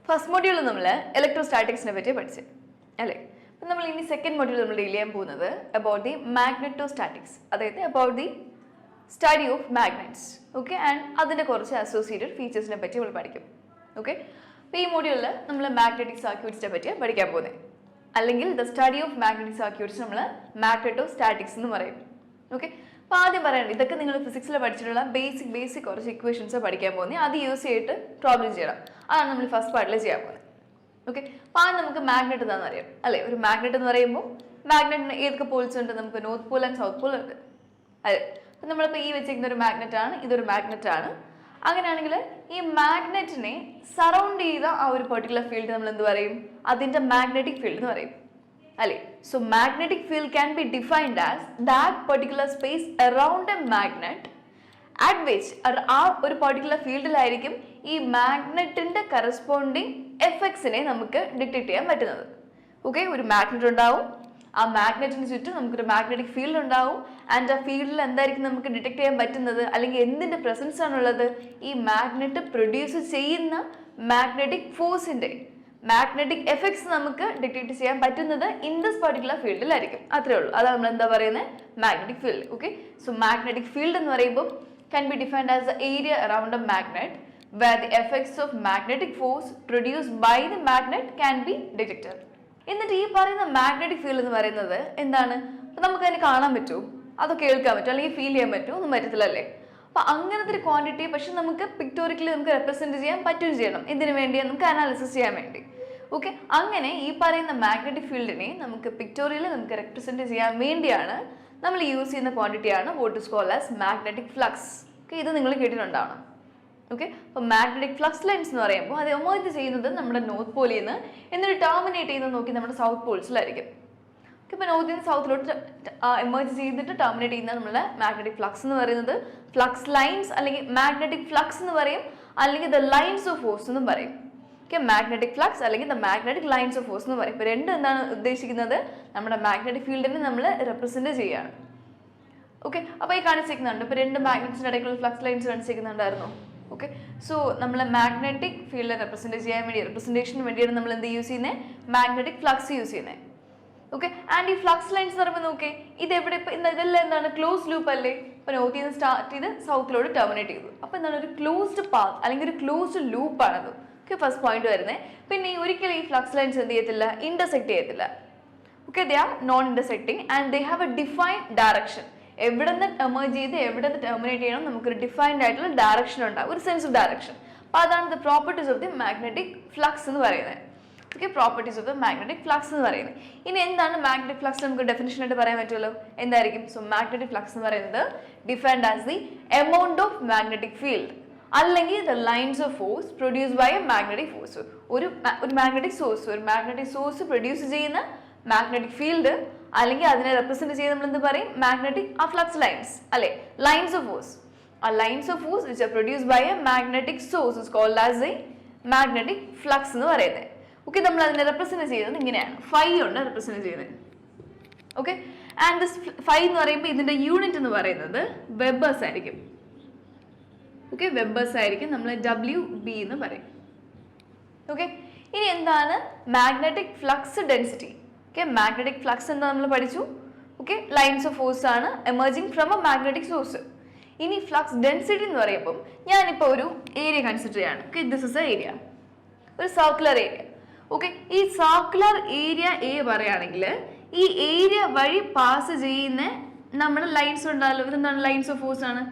First മൊഡ്യൂളിൽ നമ്മൾ ഇലക്ട്രോസ്റ്റാറ്റിക്സിനെ പറ്റി പഠിച്ചു അല്ലേ. അപ്പം നമ്മൾ ഇനി സെക്കൻഡ് മൊഡ്യൂൾ നമ്മൾ ഡീൽ ചെയ്യാൻ പോകുന്നത് അബൌട്ട് ദി മാഗ്നറ്റോസ്റ്റാറ്റിക്സ്, അതായത് about the study of magnets. Okay, and അതിൻ്റെ കുറച്ച് അസോസിയേറ്റഡ് ഫീച്ചേഴ്സിനെ പറ്റി നമ്മൾ പഠിക്കും. ഓക്കെ, അപ്പോൾ ഈ മൊഡ്യൂളിൽ നമ്മൾ മാഗ്നറ്റിക് സർക്യൂട്ട്സിനെ പറ്റി പഠിക്കാൻ പോകുന്നത്, അല്ലെങ്കിൽ the study of magnetic circuits നമ്മൾ മാഗ്നറ്റോസ്റ്റാറ്റിക്സ് എന്ന് പറയും. ഓക്കെ, അപ്പോൾ ആദ്യം പറയണം, ഇതൊക്കെ നിങ്ങൾ ഫിസിക്സിൽ പഠിച്ചിട്ടുള്ള ബേസിക് കുറച്ച് ഇക്വേഷൻസ് പഠിക്കാൻ പോകുന്നത്, അത് യൂസ് ചെയ്തിട്ട് പ്രോബ്ലം ചെയ്യണം. അതാണ് നമ്മൾ ഫസ്റ്റ് പാർട്ടിൽ ചെയ്യാൻ പോകുന്നത്. ഓക്കെ, അപ്പോൾ ആദ്യം നമുക്ക് മാഗ്നറ്റ് എന്താണെന്ന് അറിയാം അല്ലേ. ഒരു മാഗ്നറ്റ് എന്ന് പറയുമ്പോൾ മാഗ്നറ്റിന് ഏതൊക്കെ പോൾസ് ഉണ്ട്? നമുക്ക് north Paul and south Paul ഉണ്ട് അല്ലേ. അപ്പം നമ്മളിപ്പോൾ ഈ വെച്ചിരിക്കുന്ന ഒരു മാഗ്നറ്റ് ആണ്, ഇതൊരു മാഗ്നറ്റ് ആണ്. അങ്ങനെയാണെങ്കിൽ ഈ മാഗ്നറ്റിനെ സറൗണ്ട് ചെയ്ത ആ ഒരു പെർട്ടിക്കുലർ ഫീൽഡ് നമ്മൾ എന്ത് പറയും? അതിൻ്റെ മാഗ്നറ്റിക് ഫീൽഡ് എന്ന് പറയും അല്ലേ. So magnetic field can be defined as that particular space around A magnet at which ആ ഒരു പെർട്ടിക്കുലർ ഫീൽഡിലായിരിക്കും ഈ മാഗ്നറ്റിൻ്റെ കറസ്പോണ്ടിങ് എഫക്ട്സിനെ നമുക്ക് ഡിറ്റക്ട് ചെയ്യാൻ പറ്റുന്നത്. ഓക്കെ, ഒരു മാഗ്നറ്റ് ഉണ്ടാവും, ആ മാഗ്നറ്റിന് ചുറ്റും നമുക്കൊരു മാഗ്നറ്റിക് ഫീൽഡ് ഉണ്ടാവും. ആൻഡ് ആ ഫീൽഡിൽ എന്തായിരിക്കും നമുക്ക് ഡിറ്റക്ട് ചെയ്യാൻ പറ്റുന്നത്, അല്ലെങ്കിൽ എന്തിൻ്റെ പ്രസൻസ് ആണുള്ളത്? ഈ മാഗ്നറ്റ് പ്രൊഡ്യൂസ് ചെയ്യുന്ന മാഗ്നറ്റിക് ഫോഴ്സിൻ്റെ മാഗ്നറ്റിക് എഫക്ട്സ് നമുക്ക് ഡിറ്റക്ട് ചെയ്യാൻ പറ്റുന്നത് ഇൻ ദിസ് പർട്ടിക്കുലർ ഫീൽഡിലായിരിക്കും. അത്രേ ഉള്ളൂ. അതാണ് നമ്മൾ എന്താ പറയുന്നത്? Magnetic field. Okay, so magnetic field എന്ന് പറയുമ്പോൾ can be defined as the area around a magnet where the effects of magnetic force produced by the magnet can be detected. എന്നിട്ട് ഈ പറയുന്ന മാഗ്നറ്റിക് ഫീൽഡ് എന്ന് പറയുന്നത് എന്താണ്? നമുക്ക് അതിനെ കാണാൻ പറ്റുമോ? അതോ കേൾക്കാൻ പറ്റുമോ? അല്ലെങ്കിൽ ഫീൽ ചെയ്യാൻ പറ്റുമോ? ഒന്നും പറ്റത്തില്ല അല്ലേ. അപ്പോൾ അങ്ങനത്തെ ഒരു ക്വാണ്ടിറ്റി പക്ഷെ നമുക്ക് പിക്ടോറിക്കലി നമുക്ക് റെപ്രസെൻറ്റ് ചെയ്യാൻ പറ്റുകയും ചെയ്യണം. എന്തിനു വേണ്ടി? നമുക്ക് അനാലിസിസ് ചെയ്യാൻ വേണ്ടി. ഓക്കെ, അങ്ങനെ ഈ പറയുന്ന മാഗ്നറ്റിക് ഫീൽഡിനെ നമുക്ക് പിക്ടോറിയലി നമുക്ക് റെപ്രസെൻറ്റ് ചെയ്യാൻ വേണ്ടിയാണ് നമ്മൾ യൂസ് ചെയ്യുന്ന ക്വാണ്ടിറ്റിയാണ് what is called as magnetic flux. Okay, ഇത് നിങ്ങൾ കേട്ടിട്ടുണ്ടാവണം. ഓക്കെ, അപ്പോൾ മാഗ്നറ്റിക് ഫ്ലക്സ് ലൈൻസ് എന്ന് പറയുമ്പോൾ അത് എമർജ് ചെയ്യുന്നത് നമ്മുടെ നോർത്ത് പോളിൽ നിന്ന്, എന്നിട്ട് ടെർമിനേറ്റ് ചെയ്യുന്നത് നോക്കി നമ്മുടെ സൗത്ത് പോൾസിലായിരിക്കും. ഓക്കെ, ഇപ്പോൾ നോർത്തിൽ നിന്ന് സൗത്തിലോട്ട് എമർജ് ചെയ്തിട്ട് ടെർമിനേറ്റ് ചെയ്യുന്ന നമ്മുടെ മാഗ്നറ്റിക് ഫ്ലക്സ് എന്ന് പറയുന്നത് ഫ്ലക്സ് ലൈൻസ്, അല്ലെങ്കിൽ മാഗ്നറ്റിക് ഫ്ലക്സ് എന്ന് പറയും, അല്ലെങ്കിൽ ദ ലൈൻസ് ഓഫ് ഫോഴ്സ് എന്നും പറയും. ഓക്കെ, മാഗ്നറ്റിക് ഫ്ലക്സ് അല്ലെങ്കിൽ the magnetic lines of force എന്ന് പറയും. ഇപ്പോൾ രണ്ടും എന്താണ് ഉദ്ദേശിക്കുന്നത്? നമ്മുടെ മാഗ്നറ്റിക് ഫീൽഡിനെ നമ്മൾ റെപ്രസെൻറ്റ് ചെയ്യുകയാണ്. ഓക്കെ, അപ്പോൾ ഈ കാണിച്ചിരിക്കുന്നുണ്ട്, ഇപ്പോൾ രണ്ട് മാഗ്നറ്റ്സിൻ്റെ ഇടയ്ക്കുള്ള ഫ്ലക്സ് ലൈൻസ് കാണിച്ചിരിക്കുന്നുണ്ടായിരുന്നു. ഓക്കെ, സോ നമ്മൾ മാഗ്നറ്റിക് ഫീൽഡ് റെപ്രസെൻറ്റ് ചെയ്യാൻ വേണ്ടി, റെപ്രസെൻറ്റേഷന് വേണ്ടിയാണ് നമ്മൾ എന്ത് യൂസ് ചെയ്യുന്നത്? മാഗ്നറ്റിക് ഫ്ലക്സ് യൂസ് ചെയ്യുന്നത്. ഓക്കെ, ആൻഡ് ഈ ഫ്ലക്സ് ലൈൻസ് എന്ന് പറയുമ്പോൾ നോക്കേ, ഇതെവിടെ ഇപ്പോൾ ഇതെല്ലാം എന്താണ്? ക്ലോസ് ലൂപ്പ് അല്ലേ. ഇപ്പോൾ നോർത്തിൽ നിന്ന് സ്റ്റാർട്ട് ചെയ്ത് സൗത്തിലോട്ട് ടെർമിനേറ്റ് ചെയ്തു. അപ്പോൾ എന്താണ്? ഒരു ക്ലോസ്ഡ് പാത്ത് അല്ലെങ്കിൽ ഒരു ക്ലോസ്ഡ് ലൂപ്പാണത്. ഓക്കെ, ഫസ്റ്റ് പോയിന്റ് വരുന്നത്. പിന്നെ ഒരിക്കലും ഈ ഫ്ലക്സ് ലൈൻസ് എന്ത് ചെയ്യത്തില്ല? ഇന്റർസെക്ട് ചെയ്യത്തില്ല. Okay, they are non intersecting and they have A defined direction. എവിടെ നിന്ന് എമർജ് ചെയ്ത് എവിടെ നിന്ന് ടെർമിനേറ്റ് ചെയ്യണം, നമുക്കൊരു ഡിഫൈൻഡ് ആയിട്ടുള്ള ഡയറക്ഷൻ ഉണ്ടാവും, ഒരു സെൻസ് ഓഫ് ഡയറക്ഷൻ. അപ്പോൾ അതാണ് the properties of the magnetic flux എന്ന് പറയുന്നത്. Okay, properties of the magnetic flux എന്ന് പറയുന്നത്. ഇനി എന്താണ് മാഗ്നറ്റിക് ഫ്ലക്സ്? നമുക്ക് ഡെഫിനിഷൻ ആയിട്ട് പറയാൻ പറ്റുമല്ലോ. എന്തായിരിക്കും? സോ മാഗ്നറ്റിക് ഫ്ലക്സ് എന്ന് പറയുന്നത് defined as the amount of magnetic field അല്ലെങ്കിൽ the lines of force produce by a magnetic force. ഒരു മാഗ്നറ്റിക് സോഴ്സ് പ്രൊഡ്യൂസ് ചെയ്യുന്ന മാഗ്നറ്റിക് ഫീൽഡ്, അല്ലെങ്കിൽ അതിനെ റെപ്രസെന്റ് ചെയ്ത് നമ്മൾ എന്ത് പറയും? മാഗ്നറ്റിക് ആ ഫ്ലക്സ് ലൈൻസ് അല്ലെ, lines of force. Ah lines of force which are produced by a magnetic source is called as a magnetic flux എന്ന് പറയുന്നത്. ഓക്കെ, നമ്മൾ അതിനെ റെപ്രസെന്റ് ചെയ്യുന്നത് ഇങ്ങനെയാണ്, ഫൈ കൊണ്ട് റെപ്രസെന്റ് ചെയ്യുന്നത്. ഓക്കെ, ആൻഡ് ദിസ് ഫൈ എന്ന് പറയുമ്പോൾ ഇതിന്റെ യൂണിറ്റ് എന്ന് പറയുന്നത് വെബേഴ്സ് ആയിരിക്കും. ഓക്കെ, വെബേഴ്സ് ആയിരിക്കും, നമ്മൾ WB എന്ന് പറയും. ഓക്കെ, ഇനി എന്താണ് magnetic flux density? Okay, magnetic flux എന്താ നമ്മൾ പഠിച്ചു. ഓക്കെ, ലൈൻസ് ഓഫ് ഫോഴ്സ് ആണ് emerging from A magnetic source. ഇനി ഫ്ലക്സ് ഡെൻസിറ്റി എന്ന് പറയുമ്പോൾ ഞാനിപ്പോൾ ഒരു ഏരിയ കൺസിഡർ ചെയ്യാണ്. Okay, this is A area, ഒരു സർക്കുലർ ഏരിയ. ഓക്കെ, ഈ സർക്കുലർ ഏരിയ എ പറയുകയാണെങ്കിൽ ഈ ഏരിയ വഴി പാസ് ചെയ്യുന്ന നമ്മുടെ ലൈൻസ് ഉണ്ടാകുമല്ലോ. ഇതെന്താണ്? ലൈൻസ് ഓഫ് ഫോഴ്സ് ആണ്.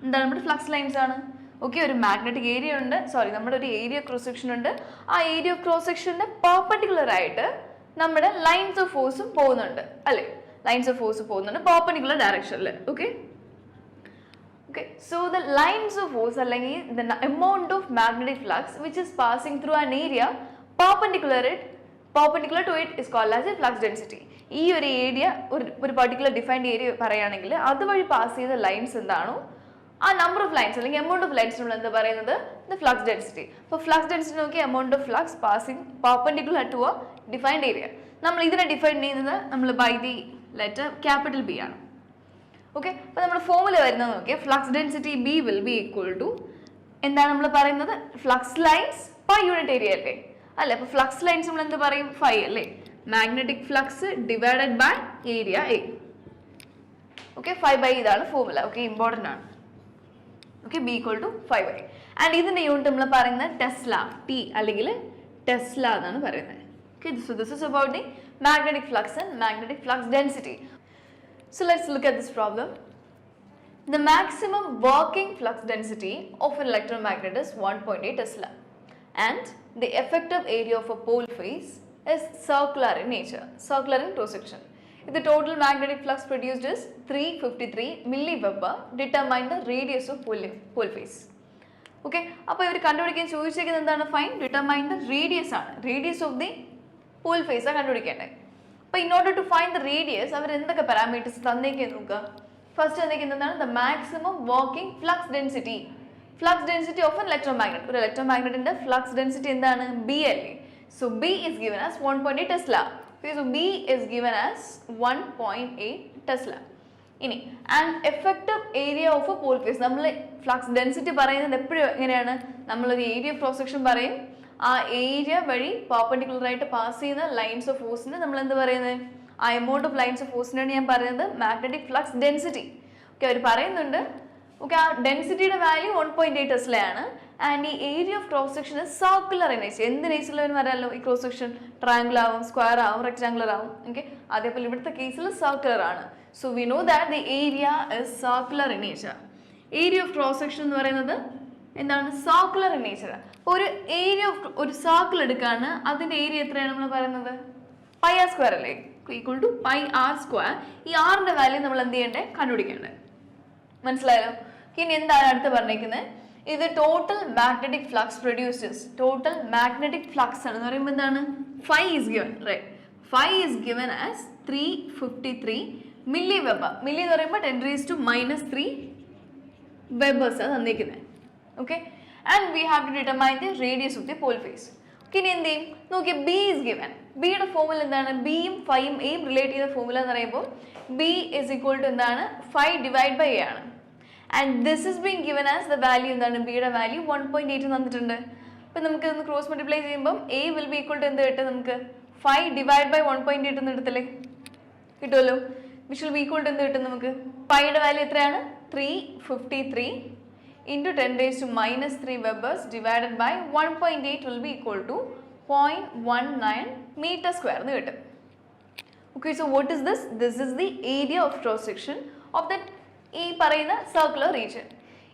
എന്താണ്? നമ്മുടെ ഫ്ലക്സ് ലൈൻസ് ആണ്. ഓക്കെ, ഒരു മാഗ്നറ്റിക് ഏരിയ ഉണ്ട്, നമ്മുടെ ഒരു ഏരിയ ക്രോസ് സെക്ഷൻ ഉണ്ട്. ആ ഏരിയ ക്രോസ് സെക്ഷൻ്റെ പെർപെൻഡിക്കുലർ ആയിട്ട് നമ്മുടെ ലൈൻസ് ഓഫ് ഫോഴ്സും പോകുന്നുണ്ട് അല്ലേ. ലൈൻസ് ഓഫ് ഫോഴ്സ് പോകുന്നുണ്ട് പെർപെൻഡിക്കുലർ ഡയറക്ഷനിൽ. Okay, so the lines of force അല്ലെങ്കിൽ the amount of magnetic flux which is passing through an area perpendicular to it is called as a flux density. ഈ ഒരു area ഒരു particular defined area പറയുകയാണെങ്കിൽ അതുവഴി pass ചെയ്ത lines എന്താണോ ആ number of lines അല്ലെങ്കിൽ എമൗണ്ട് ഓഫ് ലൈൻസ് നമ്മൾ എന്താ പറയുന്നത്? The flux density. അപ്പോൾ ഫ്ലക്സ് ഡെൻസിറ്റി നോക്കി amount of flux passing perpendicular to a defined area. നമ്മൾ ഇതിനെ ഡിഫൈൻ ചെയ്യുന്നത് നമ്മൾ by the letter capital B ആണ്. ഓക്കെ, അപ്പോൾ നമ്മുടെ ഫോമുല വരുന്നത് നോക്കിയാൽ flux density B will be equal to എന്താണ് നമ്മൾ പറയുന്നത്? Flux lines per unit area അല്ലേ. അല്ലേ? അപ്പോൾ ഫ്ലക്സ് ലൈൻസ് നമ്മൾ എന്ത് പറയും? ഫൈ അല്ലേ? Magnetic flux divided by area A. Okay, 5/, ഇതാണ് ഫോർമുല. ഓക്കെ, ഇമ്പോർട്ടൻ്റ് ആണ്. Okay, B equal to 5/. And ഇതിൻ്റെ യൂണിറ്റ് നമ്മൾ പറയുന്നത് ടെസ്ല, ടി അല്ലെങ്കിൽ ടെസ്ല എന്നാണ് പറയുന്നത്. Okay, so this is about the magnetic flux and magnetic flux density. So let's look at this problem. The maximum working flux density of an electromagnet is 1.8 Tesla and the effective area of a pole face is circular in nature, circular in cross section. If the total magnetic flux produced is 353 milliweber, determine the radius of pole face. Okay, അപ്പോൾ ഇവർ കണ്ടുപിടിക്കാൻ ചോദിച്ചേക്കുന്നത് എന്താണ്? Fine determine the radius ആണ്. Radius of the pole face ആണ് കണ്ടുപിടിക്കേണ്ടത്. അപ്പോൾ in order to find the radius അവർ എന്തൊക്കെ പാരാമീറ്റേഴ്സ് തന്നേക്ക് നോക്കുക. ഫസ്റ്റ് എന്താണ്? The maximum working flux density. Flux density of an electromagnet. ഒരു ഇലക്ട്രോമാഗ്നറ്റിന്റെ ഫ്ലക്സ് ഡെൻസിറ്റി എന്താണ്? ബി അല്ലേ? So B is given as 1.8 tesla. So B is given as 1.8 tesla. ഇനി and effective area of a pole face. നമ്മൾ flux density പറയുന്നത് എപ്പോഴും എങ്ങനെയാണ്? നമ്മളൊരു ഏരിയ ഓഫ് ക്രോസ് സെക്ഷൻ പറയും. ആ ഏരിയ വഴി പെർപെൻഡിക്കുലർ ആയിട്ട് പാസ് ചെയ്യുന്ന ലൈൻസ് ഓഫ് ഫോഴ്സിന് നമ്മൾ എന്ത് പറയുന്നത്? ആ എമൗണ്ട് ഓഫ് ലൈൻസ് ഓഫ് ഫോഴ്സിനാണ് ഞാൻ പറയുന്നത് മാഗ്നറ്റിക് ഫ്ലക്സ് ഡെൻസിറ്റി. ഓക്കെ, അവർ പറയുന്നുണ്ട് ഓക്കെ ആ ഡെൻസിറ്റിയുടെ വാല്യൂ 1.8 ടെസ്ലയാണ്. ആൻഡ് ഈ area of cross section circular in nature. എന്ത് നേച്ചറിലെന്ന് പറയാമല്ലോ? ഈ ക്രോസ് സെക്ഷൻ ട്രയാങ്കിൾ ആവും, സ്ക്വയർ ആവും, റെക്ടാങ്കുലർ ആവും. ഓക്കെ, അതേപോലെ ഇവിടുത്തെ കേസിൽ സർക്കുലർ ആണ്. So we know that the area is circular in nature. Area of cross section എന്ന് പറയുന്നത് എന്താണ്? Circular in nature. അപ്പോൾ ഒരു ഏരിയ ഓഫ് ഒരു സർക്കിൾ എടുക്കുകയാണ്, അതിൻ്റെ ഏരിയ എത്രയാണ് നമ്മൾ പറയുന്നത്? പൈ ആർ സ്ക്വയർ അല്ലേ? Equal to pi R square. ഈ ആറിന്റെ വാല്യൂ നമ്മൾ എന്ത് ചെയ്യണ്ടേ? കണ്ടുപിടിക്കേണ്ടത്. മനസ്സിലായല്ലോ? ഇനി എന്താണ് അടുത്ത് പറഞ്ഞിരിക്കുന്നത്? ഇത് total magnetic flux producers. Total magnetic flux ആണെന്ന് പറയുമ്പോൾ എന്താണ്? Phi is given, right? Phi is given as 353 milli weber. Milli എന്ന് പറയുമ്പോൾ 10⁻³ വെബേഴ്സ് ആണ് തന്നിരിക്കുന്നത്. Okay, and we have to determine the radius of the pole face. ഇനി എന്ത് ചെയ്യും നോക്കിയ? B is given. ബിയുടെ ഫോർമുല എന്താണ്? ബിയും ഫൈയും എയും റിലേറ്റ് ചെയ്ത ഫോർമുല എന്ന് പറയുമ്പോൾ ബി ഇസ് ഈക്വൽ ടു എന്താണ്? 5 ഡിവൈഡ് ബൈ എ ആണ്. And this is being given as the value എന്താണ്? ബിയുടെ വാല്യൂ 1.8 തന്നിട്ടുണ്ട്. അപ്പം നമുക്ക് ഒന്ന് ക്രോസ് മൾട്ടിപ്ലൈ ചെയ്യുമ്പോൾ A will be equal to എന്ത് കിട്ടും? നമുക്ക് 5 ഡിവൈഡ് ബൈ 1.8 എന്ന് എടുത്തല്ലേ കിട്ടുമല്ലോ. Which will be equal to എന്ത് കിട്ടും നമുക്ക്? പൈയുടെ വാല്യൂ എത്രയാണ്? 353 into 10⁻³ Webers divided by 1.8 will be equal to 0.19 meter square എന്ന് കിട്ടും. Okay, so what is this? This is the area of cross section of that ഈ പറയുന്ന സർക്കുലർ റീജിയൻ.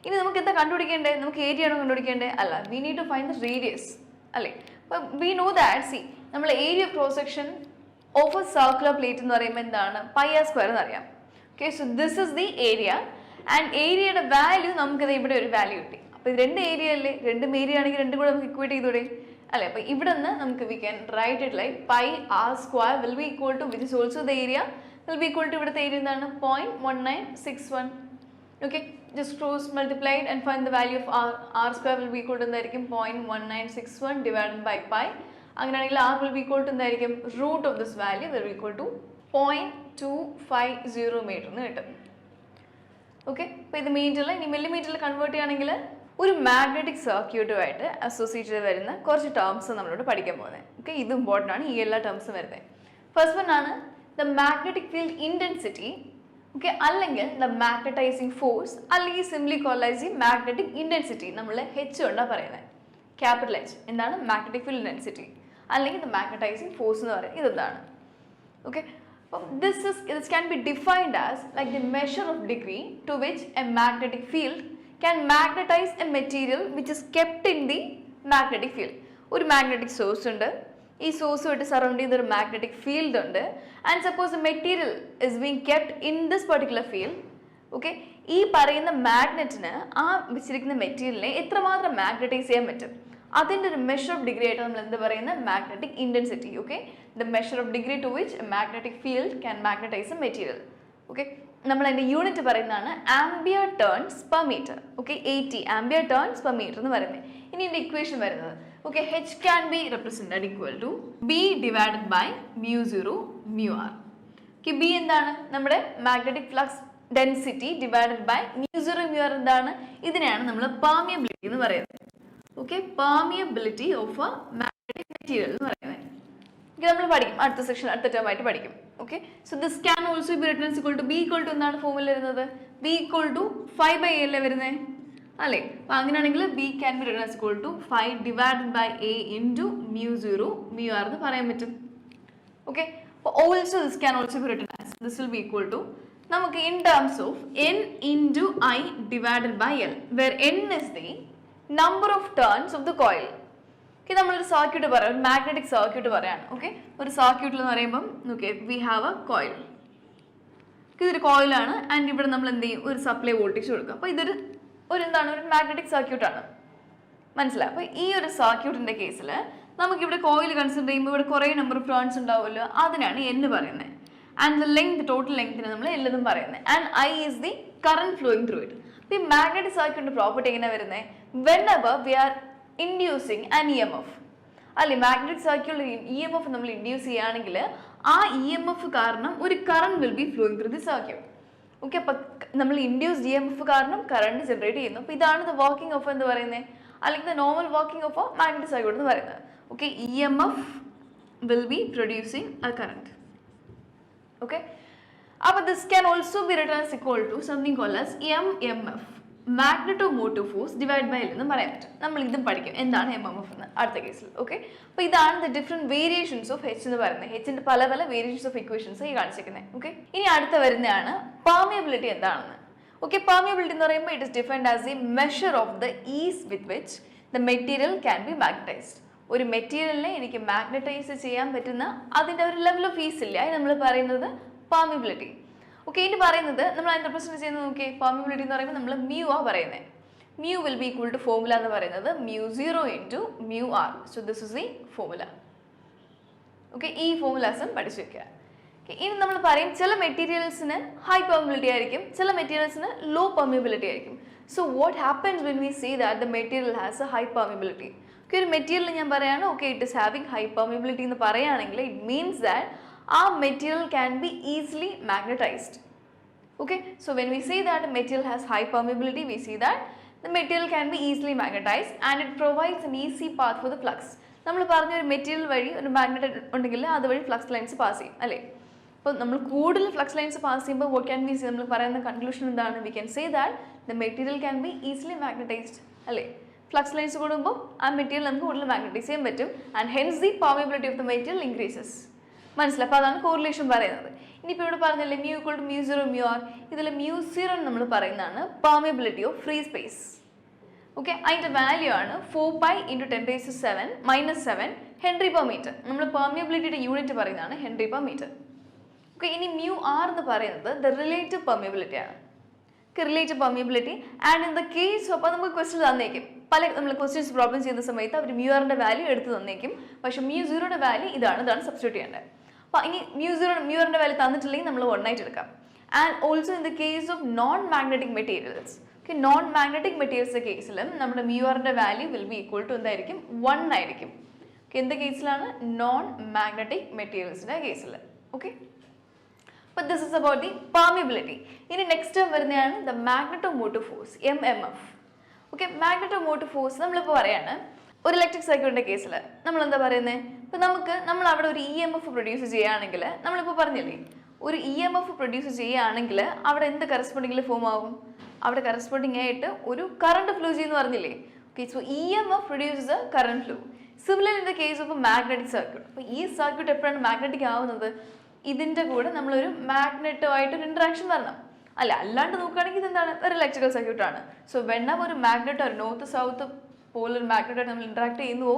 ഇനി നമുക്ക് എന്താ കണ്ടുപിടിക്കേണ്ടത്? നമുക്ക് ഏരിയ ആണോ കണ്ടുപിടിക്കേണ്ടത്? അല്ല, we need to find the radius അല്ലേ? അപ്പം വി നോ ദാറ്റ് സി നമ്മൾ area of cross section of a circular plate എന്ന് പറയുമ്പോൾ എന്താണ്? പൈ ആർ സ്ക്വയർ എന്ന് അറിയാം. Okay, so this is the area and ഏരിയയുടെ വാല്യൂ നമുക്കത് ഇവിടെ ഒരു വാല്യൂ കിട്ടി. അപ്പോൾ ഇത് രണ്ട് ഏരിയ അല്ലേ? രണ്ടും ഏരിയ ആണെങ്കിൽ രണ്ടും കൂടെ നമുക്ക് ഇക്വേറ്റ് ചെയ്തൂടെ അല്ലേ? അപ്പോൾ ഇവിടെ നിന്ന് നമുക്ക് we can write it like pi R square will be equal to which is also the area will be equal to ഇവിടുത്തെ ഏരിയ എന്താണ്? 0.1961. Okay, just cross multiplied and find the value of r square will be equal to എന്തായിരിക്കും? 0.1961 divided by pi. അങ്ങനെയാണെങ്കിൽ r will be equal to എന്തായിരിക്കും? Root of this value will be equal to 0.250 metre എന്ന് കിട്ടും. Okay, അപ്പോൾ ഇത് മീറ്ററിൽ ഇനി മില്ലിമീറ്ററിൽ convert ചെയ്യുകയാണെങ്കിൽ ഒരു മാഗ്നറ്റിക് സർക്യൂട്ടുമായിട്ട് അസോസിയേറ്റ് ചെയ്ത് വരുന്ന കുറച്ച് ടേംസ് നമ്മളോട് പഠിക്കാൻ പോകുന്നത്. ഓക്കെ, ഇത് ഇമ്പോർട്ടൻ്റ് ആണ്. ഈ എല്ലാ ടേംസും വരുന്നത്. ഫസ്റ്റ് വൺ ആണ് the magnetic field intensity. Okay, അല്ലെങ്കിൽ ദ മാഗ്നറ്റൈസിങ് ഫോഴ്സ്, അല്ലെങ്കിൽ simply called as the magnetic intensity. നമ്മൾ H കൊണ്ടാണ് പറയുന്നത്, ക്യാപിറ്റൽ H. എന്താണ്? മാഗ്നറ്റിക് ഫീൽഡ് ഇൻറ്റൻസിറ്റി അല്ലെങ്കിൽ ദ മാഗ്നറ്റൈസിങ് ഫോഴ്സ് എന്ന് പറയുന്നത് ഇതെന്താണ്? Okay, this can be defined as like the measure of degree to which a magnetic field can magnetize a material which is kept in the magnetic field. ഒരു magnetic source ഉണ്ട്, ഈ സോഴ്സുമായിട്ട് surround ചെയ്തൊരു magnetic field ഉണ്ട്. And suppose A material is being kept in this particular field. Okay, ഈ പറയുന്ന മാഗ്നറ്റിന് ആ വെച്ചിരിക്കുന്ന മെറ്റീരിയലിനെ എത്രമാത്രം മാഗ്നറ്റൈസ് ചെയ്യാൻ പറ്റും, അതിൻ്റെ ഒരു മെഷർ ഓഫ് ഡിഗ്രി ആയിട്ട് നമ്മൾ എന്ത് പറയുന്നത്? Magnetic intensity. Okay, the measure of degree to which a magnetic field can magnetise a material. Okay, നമ്മൾ അതിൻ്റെ യൂണിറ്റ് പറയുന്നതാണ് ampere turns per metre. Okay, 80 ampere turns per metre എന്ന് പറയുന്നത്. ഇനി ഇതിൻ്റെ ഇക്വേഷൻ വരുന്നത് okay, H can be represented equal to B divided by μ0 μr. Okay, B എന്താണ്? നമ്മുടെ magnetic flux density divided by μ0 μr എന്താണ്? ഇതിനെയാണ് നമ്മൾ പെർമിയബിലിറ്റി എന്ന് പറയുന്നത്. Okay, permeability of a magnetic material എന്ന് പറയുന്നത്. നമ്മൾ പഠിക്കും അടുത്ത സെക്ഷൻ, അടുത്ത ടേം ആയിട്ട് പഠിക്കും. Okay, so this can also be written equal to B equal to എന്താണ് ഫോമിൽ വരുന്നത്? ബി ഈക്വൽ ടു 5/a അല്ലേ വരുന്നത് അല്ലേ? അപ്പൊ അങ്ങനെയാണെങ്കിൽ B can be written equal to 5 divided by a into μ0 μr എന്ന് പറയാൻ പറ്റും. ഓക്കെ, അപ്പോൾ also this can also be written as this will be equal to നമുക്ക് in terms of n into i divided by l, where n is the number of turns of the coil. Okay, നമ്മളൊരു circuit പറയാം, ഒരു magnetic circuit പറയാണ്. Okay, ഒരു സർക്യൂട്ടിൽ എന്ന് പറയുമ്പം okay we have A coil. ഇതൊരു കോയിലാണ് ആൻഡ് ഇവിടെ നമ്മൾ എന്ത് ചെയ്യും, ഒരു സപ്ലൈ വോൾട്ടേജ് കൊടുക്കും. അപ്പോൾ ഇതൊരു എന്താണ്, ഒരു മാഗ്നറ്റിക് സർക്യൂട്ടാണ്. മനസ്സിലായി? അപ്പോൾ ഈ ഒരു സർക്യൂട്ടിൻ്റെ കേസിൽ നമുക്കിവിടെ കോയിൽ കൺസിഡർ ചെയ്യുമ്പോൾ ഇവിടെ കുറേ നമ്പർ ഓഫ് ടേൺസ് ഉണ്ടാവുമല്ലോ, അതിനാണ് n പറയുന്നത്. ആൻഡ് ദ ലെങ്ത്, ടോട്ടൽ ലെങ്തിന് നമ്മൾ l എന്നും പറയുന്നത്. And i is the current flowing through it. അപ്പോൾ ഈ മാഗ്നറ്റിക് സർക്യൂട്ടിൻ്റെ പ്രോപ്പർട്ടി എങ്ങനെയാണ് വരുന്നത്? Whenever we are inducing an EMF അല്ലെ, മാഗ്നറ്റിക് സർക്യൂട്ടിൽ EMF നമ്മൾ ഇൻഡ്യൂസ് ചെയ്യുകയാണെങ്കിൽ ആ EMF കാരണം ഒരു current will be flowing through the circuit. Okay, അപ്പം നമ്മൾ ഇൻഡ്യൂസ്ഡ് EMF കാരണം കറണ്ട് ജനറേറ്റ് ചെയ്യുന്നു. അപ്പോൾ ഇതാണ് ദ വർക്കിംഗ് ഓഫ് എന്ന് പറയുന്നത്, അല്ലെങ്കിൽ the normal working of magnetic circuit എന്ന് പറയുന്നത്. Okay, EMF will be producing a current. Okay, അപ്പോൾ this can also be written as equal to something called as MMF, magnetomotive force divide by l എന്ന് പറയാൻ പറ്റും. നമ്മൾ ഇതും പഠിക്കും എന്താണ് MMF എന്ന് അടുത്ത കേസിൽ. ഓക്കെ, അപ്പോൾ ഇതാണ് the different variations of H എന്ന് പറയുന്നത്. Hന്റെ പല പല വേരിയേഷൻസ് ഓഫ് ഇക്വേഷൻസ് ഈ കാണിച്ചിരിക്കുന്നത്. ഓക്കെ, ഇനി അടുത്ത വരുന്നതാണ് പെർമിയബിലിറ്റി എന്താണെന്ന്. ഓക്കെ, പെർമിയബിലിറ്റി എന്ന് പറയുമ്പോൾ it is defined as A measure of the is with which the material can B magnetised. ഒരു മെറ്റീരിയലിനെ എനിക്ക് മാഗ്നറ്റൈസ് ചെയ്യാൻ പറ്റുന്ന അതിൻ്റെ ഒരു ലെവൽ ഓഫ് ഈസ് ഇല്ല, അത് നമ്മൾ പറയുന്നത് പെർമിയബിലിറ്റി. ഓക്കെ, ഇനി പറയുന്നത് നമ്മൾ അതിന് റെപ്രസെൻറ്റ് ചെയ്യുന്നത് നോക്കി, പെർമിയബിലിറ്റി എന്ന് പറയുമ്പോൾ നമ്മൾ മ്യൂ ആ പറയുന്നത്. Mu will be equal to formula എന്ന് പറയുന്നത് μ0 into μr. So this is the formula. Okay, ഈ ഫോർമുലാസും പഠിച്ചു വെക്കുക. ഇനി നമ്മൾ പറയും ചില മെറ്റീരിയൽസിന് ഹൈ പെർമിയബിലിറ്റി ആയിരിക്കും, ചില മെറ്റീരിയൽസിന് ലോ പെർമിയബിലിറ്റി ആയിരിക്കും. So what happens when we see that the material has a high permeability? Okay, ഒരു മെറ്റീരിയൽ ഞാൻ പറയുകയാണ്, okay it is having high permeability എന്ന് പറയുകയാണെങ്കിൽ ഇറ്റ് മീൻസ് ദാറ്റ് ആ material can be easily magnetised. Okay, so when we say that a material has high permeability, we see that the material can be easily magnetized and it provides an easy path for the flux. നമ്മൾ പറഞ്ഞ ഒരു material വഴി ഒരു magnet ഉണ്ടെങ്കിൽ അതുവഴി flux lines pass ചെയ്യും അല്ലേ? അപ്പോൾ നമ്മൾ കൂടുതൽ ഫ്ലക്സ് ലൈൻസ് പാസ് ചെയ്യുമ്പോൾ what can we say, നമ്മൾ പറയുന്ന കൺക്ലൂഷൻ എന്താണ്? We can say that the material can be easily magnetized അല്ലേ? ഫ്ലക്സ് ലൈൻസ് കൂടുമ്പോൾ ആ മെറ്റീരിയൽ നമുക്ക് കൂടുതൽ മാഗ്നറ്റൈസ് ചെയ്യാൻ പറ്റും and hence the permeability of the material increases. മനസ്സിലായി? അപ്പോൾ അതാണ് കോറിലേഷൻ പറയുന്നത്. ഇനിയിപ്പോൾ ഇവിടെ പറഞ്ഞല്ലേ μ ഈക്വൽ ടു μ0 μr, ഇതിൽ μ0 നമ്മൾ പറയുന്നതാണ് permeability of free space. Okay, അതിൻ്റെ വാല്യൂ ആണ് 4π × 10⁻⁻7 ഹെൻറി പെർ മീറ്റർ. നമ്മൾ പെർമിയബിലിറ്റിയുടെ യൂണിറ്റ് പറയുന്നതാണ് ഹെൻറി പെർ മീറ്റർ. ഓക്കെ, ഇനി μr എന്ന് പറയുന്നത് ദ റിലേറ്റീവ് പെർമിയബിലിറ്റി ആണ്. Relative permeability and in the case അപ്പോൾ നമുക്ക് ക്വസ്റ്റ്യൻ തന്നേക്കും, പല നമ്മൾ ക്വസ്റ്റ്യൻസ് പ്രോബ്ലം ചെയ്യുന്ന സമയത്ത് അവർ μrന്റെ വാല്യൂ എടുത്ത് തന്നേക്കും, പക്ഷേ μ0യുടെ വാല്യൂ ഇതാണ് സബ്സ്റ്റിറ്റ്യൂട്ട് ചെയ്യേണ്ടത്. അപ്പോൾ ഇനി μrന്റെ വാല്യൂ തന്നിട്ടില്ലെങ്കിൽ നമ്മൾ 1 ആയിട്ട് എടുക്കാം. And also in the case of non magnetic materials, okay non magnetic മെറ്റീരിയൽസിൻ്റെ കേസിലും നമ്മുടെ μrന്റെ value will be equal to എന്തായിരിക്കും? 1 ആയിരിക്കും. ഓക്കെ, എന്ത് കേസിലാണ്? നോൺ മാഗ്നറ്റിക് മെറ്റീരിയൽസിൻ്റെ കേസിൽ. Okay, but this is about the permeability. ഇനി നെക്സ്റ്റ് ടേം വരുന്നതാണ് the magnetomotive force, MMF. Okay, magnetomotive force നമ്മളിപ്പോൾ പറയാണ് ഒരു ഇലക്ട്രിക് സർക്യൂട്ടിൻ്റെ കേസിൽ നമ്മൾ എന്താ പറയുന്നത്? ഇപ്പോൾ നമ്മൾ അവിടെ ഒരു EMF പ്രൊഡ്യൂസ് ചെയ്യുകയാണെങ്കിൽ, നമ്മളിപ്പോൾ പറഞ്ഞില്ലേ ഒരു EMF പ്രൊഡ്യൂസ് ചെയ്യുകയാണെങ്കിൽ അവിടെ എന്ത് കറസ്പോണ്ടിങ്ങിൽ ഫോം ആവും? അവിടെ കറസ്പോണ്ടിങ് ആയിട്ട് ഒരു കറണ്ട് ഫ്ലോ ചെയ്യുമെന്ന് പറഞ്ഞില്ലേ? Okay, so EMF produces A current flow. Similar in the case of A magnetic circuit. അപ്പോൾ ഈ സർക്യൂട്ട് എപ്പോഴാണ് മാഗ്നറ്റിക് ആവുന്നത്? ഇതിൻ്റെ കൂടെ നമ്മളൊരു മാഗ്നറ്റുമായിട്ടൊരു ഇൻട്രാക്ഷൻ വരണം അല്ല, അല്ലാണ്ട് നോക്കുകയാണെങ്കിൽ ഇതെന്താണ്? ഒരു ഇലക്ട്രിക്കൽ സർക്യൂട്ടാണ്. സോ വെണ്ണ ഒരു മാഗ്നറ്റ് ഒരു നോർത്ത് സൗത്ത് പോലൊരു മാഗ്നറ്റായിട്ട് നമ്മൾ ഇൻട്രാക്ട് ചെയ്യുന്നുവോ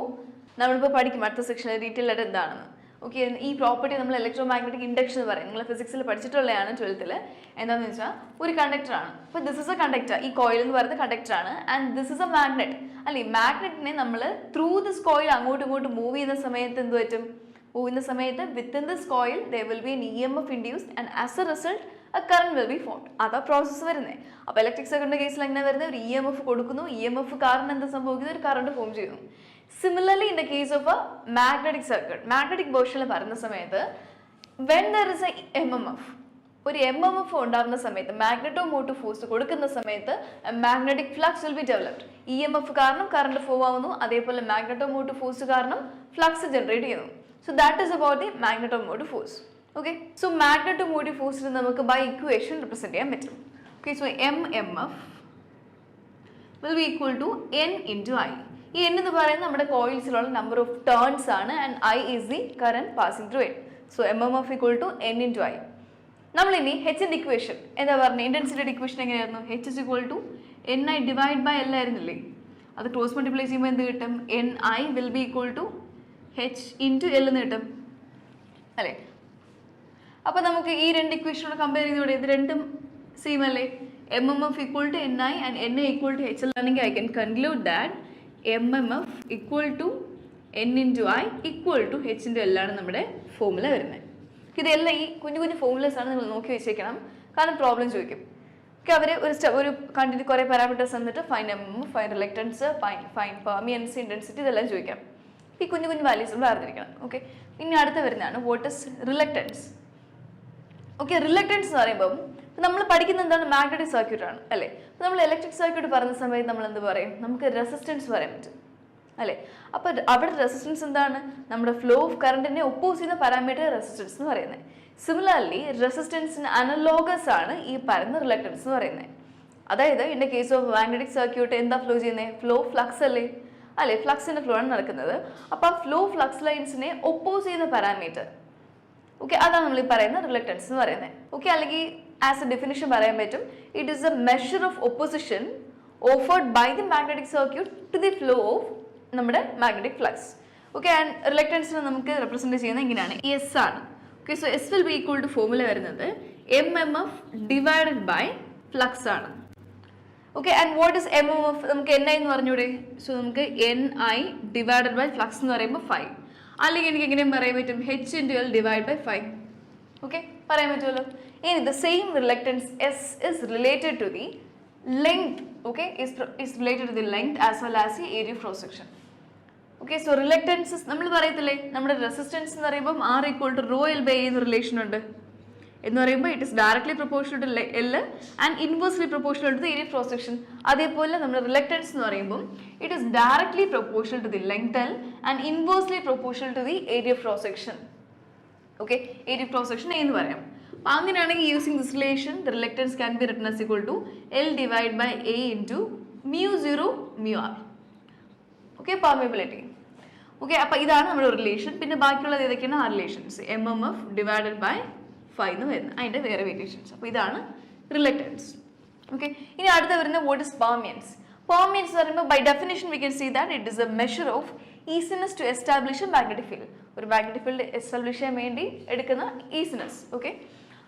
നമ്മളിപ്പോൾ പഠിക്കും അടുത്ത സെക്ഷനിൽ ഡീറ്റെയിൽ ആയിട്ട് എന്താണെന്ന്. ഓക്കെ, ഈ പ്രോപ്പർട്ടി നമ്മൾ ഇലക്ട്രോ മാഗ്നറ്റിക് ഇൻഡക്ഷൻ എന്ന് പറയും. നിങ്ങൾ ഫിസിക്സിൽ പഠിച്ചിട്ടുള്ളതാണ് 12th. എന്താണെന്ന് വെച്ചാൽ ഒരു കണ്ടക്ടറാണ്. അപ്പോൾ ദിസ് ഇസ് എ കണ്ടക്ടർ, ഈ കോയിൽ എന്ന് പറയുന്നത് കണ്ടക്ടറാണ് and this is a magnet അല്ലെ. മാഗ്നറ്റിനെ നമ്മൾ ത്രൂ ദിസ് കോയിൽ അങ്ങോട്ടും ഇങ്ങോട്ടും മൂവ് ചെയ്യുന്ന സമയത്ത് എന്ത് പറ്റും? മൂവുന്ന സമയത്ത് within this coil there will be an EMF induced and as a result a current will be formed. അതാ പ്രോസസ്സ് വരുന്നത്. അപ്പോൾ ഇലക്ട്രിക് സർക്യൂട്ടിൻ്റെ കേസിൽ എങ്ങനെ വരുന്നത്? ഒരു EMF കൊടുക്കുന്നു, EMF കാരണം എന്ത് സംഭവിക്കുന്നത്? ഒരു കറണ്ട് ഫോം ചെയ്യുന്നു. Similarly in the case of A magnetic circuit, magnetic പോർഷനിൽ പറയുന്ന സമയത്ത് when there is a MMF, ഒരു MMF ഉണ്ടാകുന്ന സമയത്ത് മാഗ്നറ്റോമോട്ടീവ് ഫോഴ്സ് കൊടുക്കുന്ന സമയത്ത് magnetic flux will be developed. EMF കാരണം കറണ്ട് ഫ്ലോ ആവുന്നു, അതേപോലെ മാഗ്നറ്റോമോട്ടീവ് ഫോഴ്സ് കാരണം ഫ്ലക്സ് ജനറേറ്റ് ചെയ്യുന്നു. So that is about the magnetomotive force. Okay, so magnetomotive ഫോഴ്സിനെ നമുക്ക് ബൈ ഇക്വേഷൻ റിപ്രസെന്റ് ചെയ്യാൻ പറ്റും. Okay, so MMF will be equal to N into I. ഈ N എന്ന് പറയുന്നത് നമ്മുടെ കോയിൽസിലുള്ള നമ്പർ ഓഫ് ടേൺസ് ആണ്, and I is the current passing through it. So MMF equal to N into I. നമ്മൾ ഇനി Hന്റെ equation എന്താ പറഞ്ഞത്? ഇന്റൻസിറ്റിയുടെ ഇക്വേഷൻ എങ്ങനെയായിരുന്നു? H is equal to Ni divide by L ആയിരുന്നില്ലേ? അത് ക്രോസ് മൾട്ടിപ്ലൈ ചെയ്യുമ്പോൾ എന്ത് കിട്ടും? Ni will be equal to H into L എന്ന് കിട്ടും അല്ലേ? അപ്പോൾ നമുക്ക് ഈ രണ്ട് ഇക്വേഷനോട് കമ്പയർ ചെയ്തൂടെ? ഇത് രണ്ടും സെയിം അല്ലേ? MMF equal to Ni and Na equal to HL ആണെങ്കിൽ I can conclude that MMF equal to N into I equal to H into L ആണ് നമ്മുടെ ഫോർമുല വരുന്നത്. ഇതെല്ലാം ഈ കുഞ്ഞു കുഞ്ഞു ഫോർമുലേഴ്സ് ആണ്, നിങ്ങൾ നോക്കി വെച്ചേക്കണം, കാരണം പ്രോബ്ലം ചോദിക്കും. ഓക്കെ, അവർ ഒരു കണ്ടിന്യൂ കുറേ പാരാമീറ്റേഴ്സ് തന്നിട്ട് fine MMF, fine reluctance, fine permeance, intensity ഇതെല്ലാം ചോദിക്കാം. ഈ കുഞ്ഞു കുഞ്ഞു വാല്യൂസ് നമ്മൾ അറിഞ്ഞിരിക്കണം. ഓക്കെ, ഇനി അടുത്ത വരുന്നതാണ് what is reluctance. Okay, reluctance എന്ന് പറയുമ്പം നമ്മൾ പഠിക്കുന്നത് എന്താണ്? മാഗ്നറ്റിക് സർക്യൂട്ട് ആണ് അല്ലേ? നമ്മൾ ഇലക്ട്രിക് സർക്യൂട്ട് പറയുന്ന സമയത്ത് നമ്മൾ എന്ത് പറയും? നമുക്ക് റെസിസ്റ്റൻസ് പറയാൻ പറ്റും അല്ലേ? അപ്പോൾ അവിടെ റെസിസ്റ്റൻസ് എന്താണ്? നമ്മുടെ ഫ്ലോ ഓഫ് കറണ്ടിനെ ഒപ്പോസ് ചെയ്യുന്ന പാരാമീറ്റർ റെസിസ്റ്റൻസ് എന്ന് പറയുന്നത്. സിമിലർലി റെസിസ്റ്റൻസിന് അനലോഗസ് ആണ് ഈ പറയുന്ന റിലക്റ്റൻസ് എന്ന് പറയുന്നത്. അതായത് in the case of magnetic circuit എന്താ ഫ്ലോ ചെയ്യുന്നത്? ഫ്ലോ ഫ്ലക്സ് അല്ലേ? അല്ലേ, ഫ്ലക്സിന്റെ ഫ്ലോ ആണ് നടക്കുന്നത്. അപ്പോൾ ആ ഫ്ലോ ഫ്ലക്സ് ലൈൻസിനെ ഒപ്പോസ് ചെയ്യുന്ന പാരാമീറ്റർ, ഓക്കെ, അതാണ് നമ്മൾ ഈ പറയുന്ന റിലക്റ്റൻസ് എന്ന് പറയുന്നത്. ഓക്കെ, അല്ലെങ്കിൽ ആസ് എ ഡെഫിനിഷൻ പറയാൻ പറ്റും, it is a measure of opposition offered by the magnetic circuit to the flow of നമ്മുടെ മാഗ്നറ്റിക് ഫ്ലക്സ്. ഓക്കെ, ആൻഡ് റിലക്റ്റൻസിനെ നമുക്ക് റെപ്രസെന്റ് ചെയ്യുന്നത് ഇങ്ങനെയാണ്, എസ് ആണ്. Okay, so S will be equal to formula വരുന്നത് MMF divided by flux ആണ്. Okay, and what is MMF? നമുക്ക് Ni എന്ന് പറഞ്ഞൂടെ? സോ നമുക്ക് Ni ഡിവൈഡഡ് ബൈ ഫ്ലക്സ് എന്ന് പറയുമ്പോൾ 5, അല്ലെങ്കിൽ എനിക്ക് എങ്ങനെയും പറയാൻ പറ്റും H into L divide by 5. Okay, പറയാൻ പറ്റുമല്ലോ. ഇനി the same reluctance S is related to the length, okay, is related to the length as well as the area of cross section. Okay, so reluctance നമ്മൾ പറയത്തില്ലേ, നമ്മുടെ resistance എന്ന് പറയുമ്പോൾ R equal to rho L by A എന്ന relation ഉണ്ട് എന്ന് പറയുമ്പോൾ it is directly proportional to L and inversely proportional to the area of cross section. അതേപോലെ നമ്മുടെ റിലക്റ്റൻസ് എന്ന് പറയുമ്പോൾ it is directly proportional to the length L and inversely proportional to the area of cross section. Okay, area of cross section എന്ന് പറയാം. അപ്പോൾ അങ്ങനെയാണെങ്കിൽ using this relation the reluctance can be written as equal to L divide by A into mu0 mu R. Okay, permeability. Okay, അപ്പോൾ ഇതാണ് നമ്മുടെ relation. പിന്നെ ബാക്കിയുള്ളത് ഏതൊക്കെയാണ് ആ റിലേഷൻസ്? MMF ഡിവൈഡഡ് ബൈ 5 എന്ന് വരുന്നത്, അതിൻ്റെ വേറെ വേരിയേഷൻസ്. അപ്പോൾ ഇതാണ് റിലക്റ്റൻസ്. ഓക്കെ, ഇനി അടുത്ത വരുന്ന വാട്ട് ഇസ് പെർമിയൻസ്. പെർമിയൻസ് എന്ന് പറയുമ്പോൾ by definition we can see that it is a measure of easiness to establish a magnetic field. ഒരു മാഗ്നറ്റിക് ഫീൽഡ് എസ്റ്റാബ്ലിഷ് ചെയ്യാൻ വേണ്ടി എടുക്കുന്ന ഈസിനെസ്. ഓക്കെ,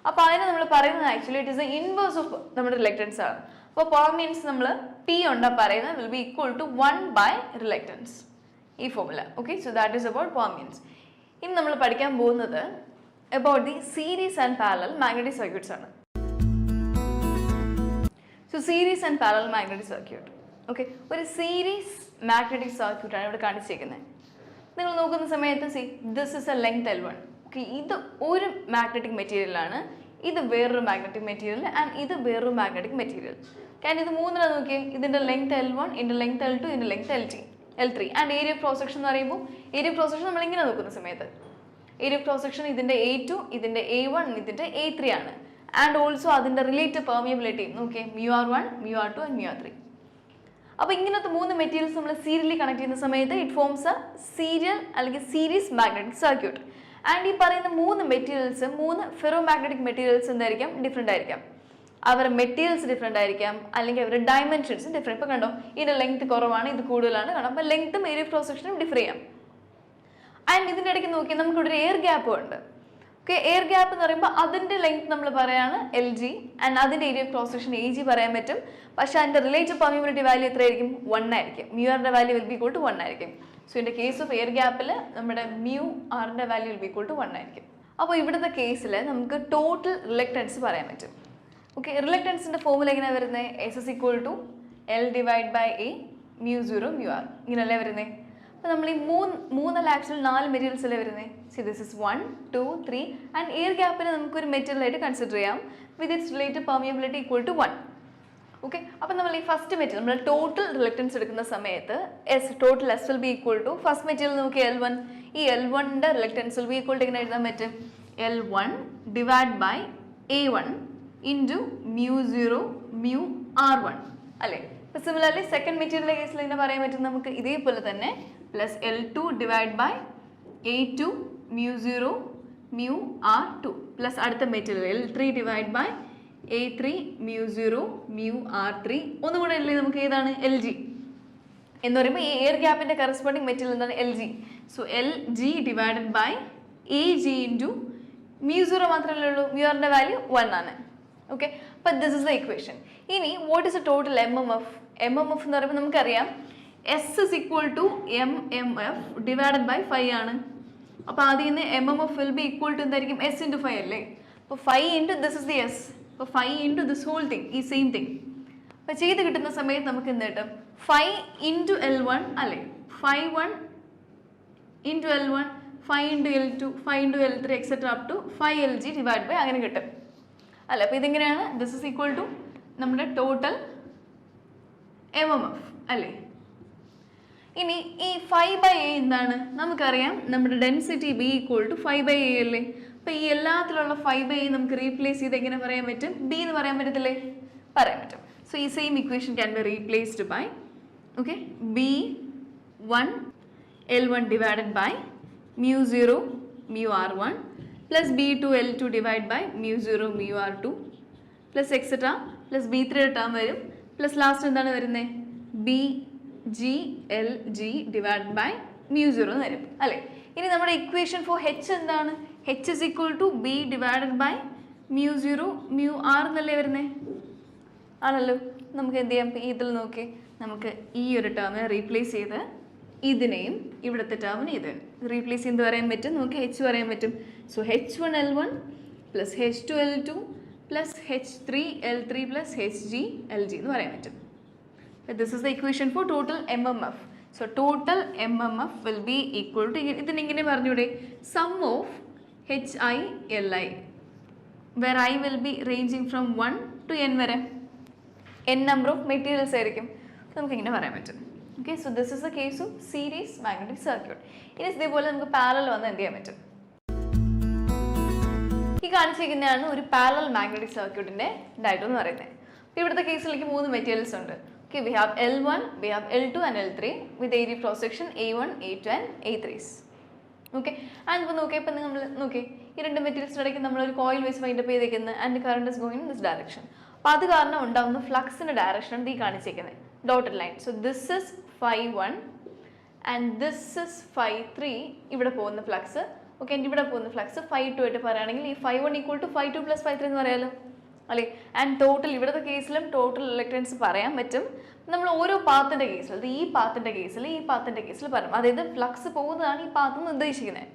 അപ്പോൾ അതിനെ നമ്മൾ പറയുന്നത് actually it is a inverse of നമ്മുടെ റിലക്റ്റൻസ് ആണ്. അപ്പോൾ പെർമിയൻസ് നമ്മൾ P ഉണ്ടാ പറയുന്നത് will be equal to 1 by reluctance, ഈ formula. Okay, so that is about permeance. ഇനി നമ്മൾ പഠിക്കാൻ പോകുന്നത് about the series and parallel magnetic circuits ആണ്. So series and parallel magnetic circuit. Okay, ഒരു series magnetic circuit ആണ് ഇവിടെ കാണിച്ചിരിക്കുന്നത്. നിങ്ങൾ നോക്കുന്ന സമയത്ത് see this is a length L1. Okay, ഇത് ഒരു മാഗ്നറ്റിക് മെറ്റീരിയൽ ആണ്, ഇത് വേറൊരു മാഗ്നറ്റിക് മെറ്റീരിയൽ ആൻഡ് ഇത് വേറൊരു മാഗ്നറ്റിക് മെറ്റീരിയൽ. കാരണം ഇത് മൂന്നിനെ നോക്കിയേ, ഇതിൻ്റെ ലെങ്ത് L1, ഇതിൻ്റെ ലെങ്ത് L2, ഇതിൻ്റെ length L3 and area of cross section എന്ന് പറയുമ്പോൾ ഏരിയ ഓഫ് ക്രോസ് സെക്ഷൻ നമ്മൾ ഇങ്ങനെ നോക്കുന്ന സമയത്ത് ഏരിയ ഓഫ് ക്രോസ് സെക്ഷൻ ഇതിൻ്റെ A2, ഇതിൻ്റെ A1, ഇതിൻ്റെ A3 ആണ്. ആൻഡ് ഓൾസോ അതിൻ്റെ റിലേറ്റീവ് പെർമിയബിലിറ്റി നോക്കിയേ, μR1, μR2 ആൻഡ് μR3. അപ്പോൾ ഇങ്ങനത്തെ മൂന്ന് മെറ്റീരിയൽസ് നമ്മൾ സീരിയലി കണക്ട് ചെയ്യുന്ന സമയത്ത് ഇറ്റ് ഫോംസ് എ സീരിയൽ അല്ലെങ്കിൽ സീരീസ് മാഗ്നറ്റിക് സർക്യൂട്ട്. ആൻഡ് ഈ പറയുന്ന മൂന്ന് മെറ്റീരിയൽസ്, മൂന്ന് ഫെറോ മാഗ്നറ്റിക് മെറ്റീരിയൽസ് എന്തായിരിക്കാം? ഡിഫറെൻ്റ് ആയിരിക്കാം. അവരുടെ മെറ്റീരിയൽസ് ഡിഫറെൻ്റ് ആയിരിക്കാം, അല്ലെങ്കിൽ അവരുടെ ഡയമെൻഷൻസും ഡിഫറെൻറ്റ്. ഇപ്പോൾ കണ്ടോ, ഇതിൻ്റെ ലെങ്ത് കുറവാണ്, ഇത് കൂടുതലാണ്, കാണാം. അപ്പോൾ ലെങ്ത്തും ഏരിയ ഓഫ് ക്രോസ് സെക്ഷനും ഡിഫർ ചെയ്യാം. ആൻഡ് ഇതിൻ്റെ ഇടയ്ക്ക് നോക്കി നമുക്കിവിടെ ഒരു എയർ ഗ്യാപ്പും ഉണ്ട്. ഓക്കെ, എയർ ഗ്യാപ്പ് എന്ന് പറയുമ്പോൾ അതിൻ്റെ ലെങ്ത് നമ്മൾ പറയാണ് LG ആൻഡ് അതിൻ്റെ area of cross section AG പറയാൻ പറ്റും. പക്ഷേ അതിൻ്റെ റിലേറ്റീവ് പെർമിയബിലിറ്റി വാല്യൂ എത്രയായിരിക്കും? 1 ആയിരിക്കും. μR value will be equal to 1 ആയിരിക്കും. So in the case of air ഗ്യാപ്പിൽ നമ്മുടെ μR value will be equal to 1 ആയിരിക്കും. അപ്പോൾ ഇവിടുത്തെ കേസിൽ നമുക്ക് ടോട്ടൽ റിലക്റ്റൻസ് പറയാൻ പറ്റും. ഓക്കെ, റിലക്റ്റൻസിൻ്റെ ഫോർമുല എങ്ങനെയാണ് വരുന്നത്? S is equal to L divided by A mu0 mu R, ഇങ്ങനെയല്ലേ വരുന്നത്. അപ്പോൾ നമ്മൾ ഈ മൂന്നല്ല ആക്ച്വലി 4 മെറ്റീരിയൽസ് അല്ലേ വരുന്നത്. See this is 1 2 3 and air ഗ്യാപ്പിനെ നമുക്കൊരു മെറ്റീരിയലായിട്ട് കൺസിഡർ ചെയ്യാം with its relative permeability equal to 1. Okay, അപ്പോൾ നമ്മൾ ഈ ഫസ്റ്റ് മെറ്റീരിയൽ നമ്മൾ ടോട്ടൽ റിലക്റ്റൻസ് എടുക്കുന്ന സമയത്ത് total S will be equal to first material നമുക്ക് L1. ഈ L1ൻ്റെ reluctance will be equal to എങ്ങനെ എഴുതാൻ പറ്റും? L1 divide by A1 into μ0 mu R1 അല്ലേ. ഇപ്പോൾ സിമിലർലി സെക്കൻഡ് മെറ്റീരിയലിൻ്റെ കേസിൽ ഇങ്ങനെ പറയാൻ പറ്റും നമുക്ക് ഇതേപോലെ തന്നെ plus L2 divide by A2 μ0 mu R2 plus അടുത്ത material L3 divide by A3 μ0 mu R3 ഒന്നുകൂടെ അല്ലേ നമുക്ക് ഏതാണ് LG എന്ന് പറയുമ്പോൾ ഈ എയർ ഗ്യാപ്പിൻ്റെ കറസ്പോണ്ടിങ് മെറ്റീരിയൽ എന്താണ് LG. So LG divided by AG into μ0 മാത്രമല്ലേ ഉള്ളൂ, മ്യൂറിൻ്റെ വാല്യൂ 1 ആണ്. ഓക്കെ, അപ്പോൾ ദിസ് ഇസ് ദ ഇക്വേഷൻ. ഇനി what is a total MMF? MMF എന്ന് പറയുമ്പോൾ നമുക്കറിയാം S is equal to MMF divided by 5 ആണ്. അപ്പോൾ ആദ്യം നിന്ന് MMF will be equal to എന്തായിരിക്കും? S into 5 അല്ലേ. അപ്പോൾ 5 into this is the S. അപ്പോൾ 5 into this whole thing ഈ സെയിം തിങ്. അപ്പോൾ ചെയ്ത് കിട്ടുന്ന സമയത്ത് നമുക്ക് എന്ത് കിട്ടും? 5 into L1 അല്ലേ, 5 into L1 5 into L2 5 into L3 etcetera up to 5 LG divide by അങ്ങനെ കിട്ടും അല്ല. അപ്പോൾ ഇതിങ്ങനെയാണ് ദിസ് ഇസ് ഈക്വൽ ടു നമ്മുടെ ടോട്ടൽ MMF അല്ലേ. ഇനി ഈ 5/A എന്താണ്? നമുക്കറിയാം നമ്മുടെ density B equal to 5/A അല്ലേ. അപ്പോൾ ഈ എല്ലാത്തിലുള്ള 5/A നമുക്ക് റീപ്ലേസ് ചെയ്ത് എങ്ങനെ പറയാൻ പറ്റും? B എന്ന് പറയാൻ പറ്റത്തില്ലേ? പറയാൻ പറ്റും. സോ ഈ same equation can be replaced by okay B1 L1 divided by μ0 mu R1 plus B2 L2 divide by μ0 mu R2 plus etcetera plus B3 term വരും പ്ലസ് ലാസ്റ്റ് എന്താണ് വരുന്നത്? BG LG ഡിവൈഡ് ബൈ μ0 എന്ന് വരും അല്ലേ. ഇനി നമ്മുടെ equation for H എന്താണ്? H is equal to B divided by μ0 mu R എന്നല്ലേ വരുന്നത് ആണല്ലോ. നമുക്ക് എന്ത് ചെയ്യാം? ഇതിൽ നോക്കി നമുക്ക് ഈ ഒരു ടേമിനെ റീപ്ലേസ് ചെയ്ത് ഇതിനെയും ഇവിടുത്തെ ടേമിന് ഇത് റീപ്ലേസ് ചെയ്ത് പറയാൻ പറ്റും. നമുക്ക് H പറയാൻ പറ്റും. So H1 L1 plus H2 L2 plus H3 L3 plus HG LG എന്ന് പറയാൻ പറ്റും. This is the equation for total MMF. So total MMF will be equal to ഇതിനെങ്ങനെ പറഞ്ഞൂടെ? Sum of HI LI where I will be ranging from 1 to n വരെ n number of materials ആയിരിക്കും. നമുക്കിങ്ങനെ പറയാൻ പറ്റും. Okay, so this is the case of series magnetic circuit. ഇനി ഇതേപോലെ നമുക്ക് പാരലൽ വന്ന് എന്ത് ചെയ്യാൻ പറ്റും? ഈ കാണിച്ചിരിക്കുന്നതാണ് ഒരു പാരലൽ മാഗ്നറ്റിക് സർക്യൂട്ടിൻ്റെ ഡയഗ്രം എന്ന് പറയുന്നത്. അപ്പോൾ ഇവിടുത്തെ കേസിലേക്ക് 3 മെറ്റീരിയൽസ് ഉണ്ട്. Okay, we have L1, we have L2 and L3 with area cross section A1, A2 and A3s. Okay, and ഇപ്പോൾ നോക്കിയാൽ ഇപ്പം നമ്മൾ നോക്കി ഈ 2 മെറ്റീരിയൽസിൻ്റെ ഇടയ്ക്ക് നമ്മളൊരു കോയിൽ വെച്ച് വൈൻഡപ്പ് ചെയ്തേക്കുന്നത് and current is going in this direction. അപ്പോൾ അത് കാരണം ഉണ്ടാകുന്ന ഫ്ലക്സിൻ്റെ ഡയറക്ഷനാണ് ഈ കാണിച്ചിരിക്കുന്നത് dotted line. So this is Φ1 and this is Φ3 ഇവിടെ പോകുന്ന ഫ്ലക്സ്. ഓക്കെ, ആൻഡ് ഇവിടെ പോകുന്ന ഫ്ലക്സ് Φ2 ആയിട്ട് പറയുകയാണെങ്കിൽ ഈ Φ1 ഈക്വൽ ടു Φ2 പ്ലസ് Φ3 എന്ന് പറയാമല്ലോ അല്ലേ. ആൻഡ് ടോട്ടൽ ഇവിടുത്തെ കേസിലും ടോട്ടൽ ഇലക്ട്രൻസ് പറയാൻ പറ്റും. നമ്മൾ ഓരോ പാത്തിൻ്റെ കേസിൽ, അത് ഈ പാത്തിൻ്റെ കേസിൽ ഈ പാത്തിൻ്റെ കേസിൽ പറയും. അതായത് ഫ്ലക്സ് പോകുന്നതാണ് ഈ പാത്ത് എന്ന് ഉദ്ദേശിക്കുന്നത്.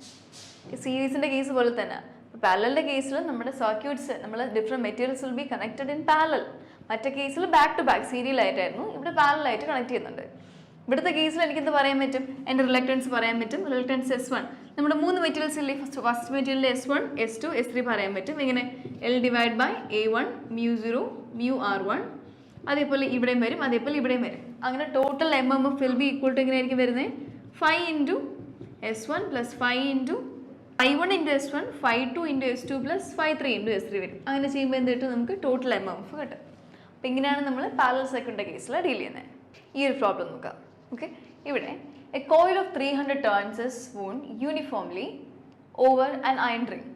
സീരീസിൻ്റെ കേസ് പോലെ തന്നെ പാരലലിൻ്റെ കേസിൽ നമ്മുടെ സർക്യൂട്ട്സ് നമ്മൾ different materials will be connected in parallel. മറ്റേ കേസിൽ ബാക്ക് ടു ബാക്ക് സീരിയലായിട്ടായിരുന്നു, ഇവിടെ പാരലായിട്ട് കണക്ട് ചെയ്യുന്നുണ്ട്. ഇവിടുത്തെ കേസിൽ എനിക്കെന്ത് പറയാൻ പറ്റും? എൻ്റെ റിലക്റ്റൻസ് പറയാൻ പറ്റും. റിലക്റ്റൻസ് S1 നമ്മുടെ 3 മെറ്റീരിയൽസ് ഇല്ലേ, first material S1 S2 S3 പറയാൻ പറ്റും. ഇങ്ങനെ L divide by A1 μ0 mu R1 അതേപോലെ ഇവിടെയും വരും, അതേപോലെ ഇവിടെയും വരും. അങ്ങനെ total MMF will be equal to എങ്ങനെയായിരിക്കും വരുന്നത്? 5 into S1 plus 5 into Φ1 into S1 Φ2 into S2 plus Φ3 into S3 വരും. അങ്ങനെ ചെയ്യുമ്പോൾ എന്ത് കിട്ടും? നമുക്ക് ടോട്ടൽ MMF കിട്ടും. അപ്പോൾ ഇങ്ങനെയാണ് നമ്മൾ പാരലൽ സർക്യൂട്ടിൻ്റെ കേസിൽ ഡീൽ ചെയ്യുന്നത്. ഈ ഒരു പ്രോബ്ലം നോക്കാം. ഓക്കെ, ഇവിടെ a coil of 300 turns is wound uniformly over an iron ring.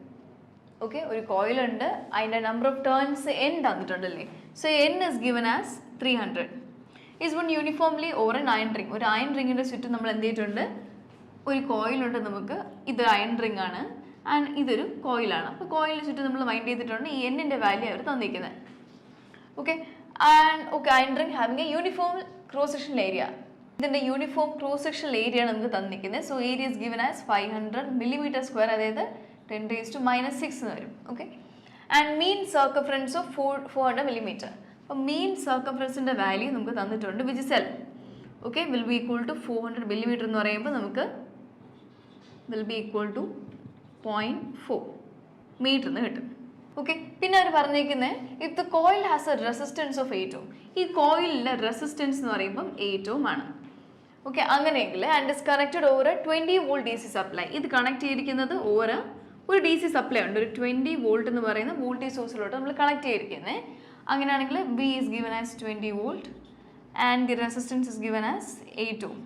Okay, ഒരു കോയിലുണ്ട്, അതിൻ്റെ നമ്പർ ഓഫ് ടേൺസ് n തന്നിട്ടുണ്ടല്ലേ. So n is given as 300 is wound uniformly over an iron ring. ഒരു അയൺ റിങ്ങിൻ്റെ ചുറ്റും നമ്മൾ എന്ത് ചെയ്തിട്ടുണ്ട്? ഒരു കോയിലുണ്ട് നമുക്ക്, ഇത് അയൺ റിംഗ് ആണ് ആൻഡ് ഇതൊരു കോയിലാണ്. അപ്പോൾ കോയിലിന് ചുറ്റും നമ്മൾ മൈൻഡ് ചെയ്തിട്ടുണ്ട് ഈ എന്നിൻ്റെ വാല്യൂ അവർ തന്നിരിക്കുന്നത്. Okay, and okay iron ring having a uniform cross sectional area. ഇതിൻ്റെ യൂണിഫോം ക്രോസ് സെക്ഷണൽ ഏരിയ ആണ് നമുക്ക് തന്നിരിക്കുന്നത്. So area is given as 500 mm², അതായത് 10⁻⁻⁶ എന്ന് വരും. Okay, and mean circumference of 400 mm. അപ്പോൾ മീൻ സർക്കംഫറൻസിൻ്റെ വാല്യൂ നമുക്ക് തന്നിട്ടുണ്ട് which is L. Okay will be equal to 400 millimetre എന്ന് പറയുമ്പോൾ നമുക്ക് will be equal to 0.4 metre എന്ന് കിട്ടും. ഓക്കെ പിന്നെ അവർ പറഞ്ഞേക്കുന്നത് if the coil has A resistance of 8 ohm, ഈ കോയിലിൻ്റെ റെസിസ്റ്റൻസ് എന്ന് പറയുമ്പം 8 ohm ആണ്. ഓക്കെ അങ്ങനെയെങ്കിൽ and is connected over 20 volt DC supply, ഇത് കണക്ട് ചെയ്തിരിക്കുന്നത് ഓവർ ഒരു DC സപ്ലൈ ഉണ്ട്, ഒരു 20 വോൾട്ട് എന്ന് പറയുന്ന വോൾട്ടേജ് സോഴ്സിലോട്ട് നമ്മൾ കണക്ട് ചെയ്തിരിക്കുന്നത്. അങ്ങനെയാണെങ്കിൽ B is given as 20 volt and the resistance is given as 8 ohm.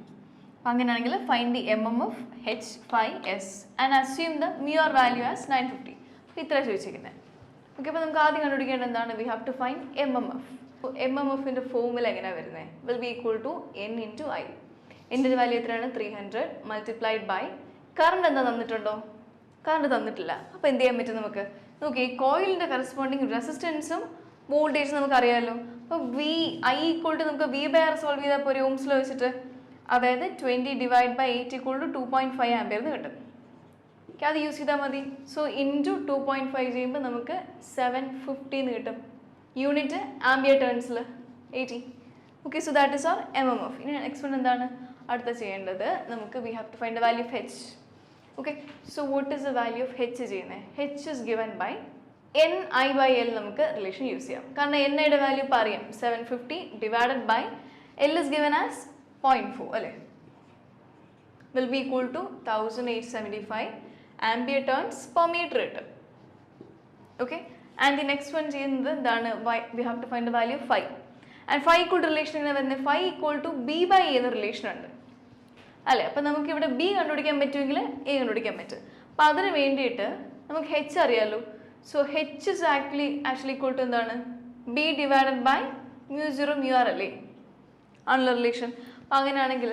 അപ്പോൾ അങ്ങനെയാണെങ്കിൽ find the MMF H5S and assume the mu value as 950. അപ്പോൾ ഇത്ര ചോദിച്ചിരിക്കുന്നത്. ഓക്കെ അപ്പോൾ നമുക്ക് ആദ്യം കണ്ടുപിടിക്കേണ്ടത് എന്താണ്? We have to find MMF. MMFിൻ്റെ ഫോമുല എങ്ങനെയാണ് വരുന്നത്? Will be equal to N into I. എൻ്റെ വാല്യൂ എത്രയാണ്? 300 മൾട്ടിപ്ലൈഡ് ബൈ കറണ്ട് എന്താ തന്നിട്ടുണ്ടോ? കറണ്ട് തന്നിട്ടില്ല. അപ്പോൾ എന്ത് ചെയ്യാൻ പറ്റും നമുക്ക്? നോക്കി ഈ കോയിലിൻ്റെ കറസ്പോണ്ടിങ് റെസിസ്റ്റൻസും വോൾട്ടേജ് നമുക്കറിയാമല്ലോ. അപ്പോൾ I ഈക്വൽ ടു നമുക്ക് V/R സോൾവ് ചെയ്താൽ പോരെ ഓംസിൽ വെച്ചിട്ട്, അതായത് 20 divide by 8 equal to 2.5 ampere എന്ന് കിട്ടും. അത് യൂസ് ചെയ്താൽ മതി. സോ ഇൻറ്റു 2.5 ചെയ്യുമ്പോൾ നമുക്ക് 750 എന്ന് കിട്ടും. യൂണിറ്റ് ആംബിയർ ടേൺസിൽ 80. Okay so that is our MMF. ഇനി നെക്സ്റ്റ് വൺ എന്താണ് അടുത്ത ചെയ്യേണ്ടത്? നമുക്ക് we have to find the value of H. Okay so what is the value of H ചെയ്യുന്നത്? H is given by NI/L. നമുക്ക് relation use ചെയ്യാം, കാരണം NIയുടെ value ഇപ്പോൾ അറിയാം. 750 divided by L is given as 0.4 അല്ലേ, will be equal to 1875 ampere turns per metre കിട്ടും. Okay and the next one ചെയ്യുന്നത് എന്താണ്? We have to find the value of phi. And phi equal to relation എങ്ങനെ വരുന്നത്? Phi equal to B/A എന്ന relation ഉണ്ട് അല്ലേ. അപ്പം നമുക്ക് ഇവിടെ B കണ്ടുപിടിക്കാൻ പറ്റുമെങ്കിൽ A കണ്ടുപിടിക്കാൻ പറ്റും. അപ്പം അതിന് വേണ്ടിയിട്ട് നമുക്ക് H അറിയാമല്ലോ. So H is actually equal to എന്താണ്? B ഡിവൈഡഡ് ബൈ μ0 μr അല്ലേ, ആണല്ലോ റിലേഷൻ. അപ്പം അങ്ങനെയാണെങ്കിൽ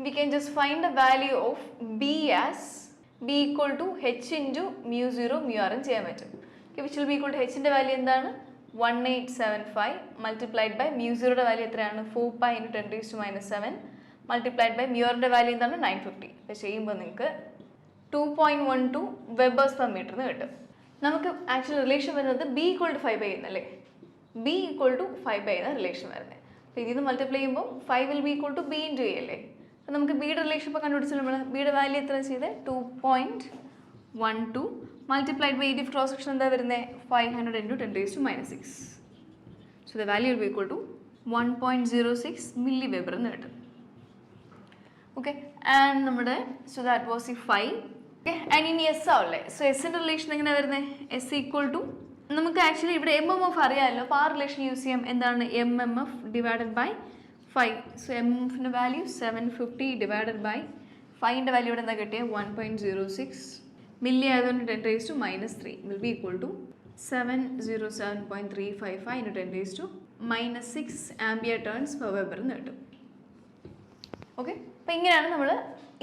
we can just find the value of B as B equal to H into μ0 μr എന്ന് ചെയ്യാൻ പറ്റും. Which will be equal to Hൻ്റെ value എന്താണ്? 1875 മൾട്ടിപ്ലൈഡ് ബൈ μ0യുടെ വാല്യൂ എത്രയാണ്? 4π ഇൻറ്റു 10⁻⁻7 മൾട്ടിപ്ലൈഡ് ബൈ μrയുടെ വാല്യൂ എന്താണ്? 950. അപ്പോൾ ചെയ്യുമ്പോൾ നിങ്ങൾക്ക് 2.12 വെബേഴ്സ് പെർ മീറ്റർ എന്ന് കിട്ടും. നമുക്ക് ആക്ച്വലി റിലേഷൻ വരുന്നത് B ഈക്വൽ ടു 5/A എന്നല്ലേ, B ഈക്വൽ ടു 5/A എന്ന റിലേഷൻ വരുന്നത്. അപ്പോൾ ഇതിൽ നിന്ന് മൾട്ടിപ്ലൈ ചെയ്യുമ്പോൾ 5 will be equal to B into A അല്ലേ. അപ്പോൾ നമുക്ക് ബിയുടെ റിലേഷൻ ഇപ്പോൾ കണ്ടുപിടിച്ചാൽ നമ്മൾ ബിയുടെ വാല്യൂ എത്ര ചെയ്ത്? 2.12 multiplied by area cross section എന്താ വരുന്നത്? 500 into 10⁻⁻6. So the value will be equal to 1.06 milli weber എന്ന് കിട്ടും. ഓക്കെ ആൻഡ് നമ്മുടെ സോ ദാറ്റ് വാസ് ഈ 5. ഓക്കെ ആൻഡ് ഇനി എസ് ആവല്ലേ. സോ എസിൻ്റെ റിലേഷൻ എങ്ങനെയാണ് വരുന്നത്? എസ് ഈക്വൽ ടു നമുക്ക് ആക്ച്വലി ഇവിടെ MMF അറിയാമല്ലോ. അപ്പോൾ ആ റിലേഷൻ യൂസ് ചെയ്യാം. എന്താണ്? MMF divided by 5. സോ MMFിൻ്റെ വാല്യൂ 750 ഡിവൈഡഡ് ബൈ 5ൻ്റെ വാല്യൂ ഇവിടെ എന്താ കിട്ടിയത്? 1.06 മില്ലി ആയതുകൊണ്ട് 10⁻³ will be equal to 707.355 into 10⁻⁻6 ampere turns per weber എന്ന് കിട്ടും. ഓക്കെ അപ്പോൾ ഇങ്ങനെയാണ് നമ്മൾ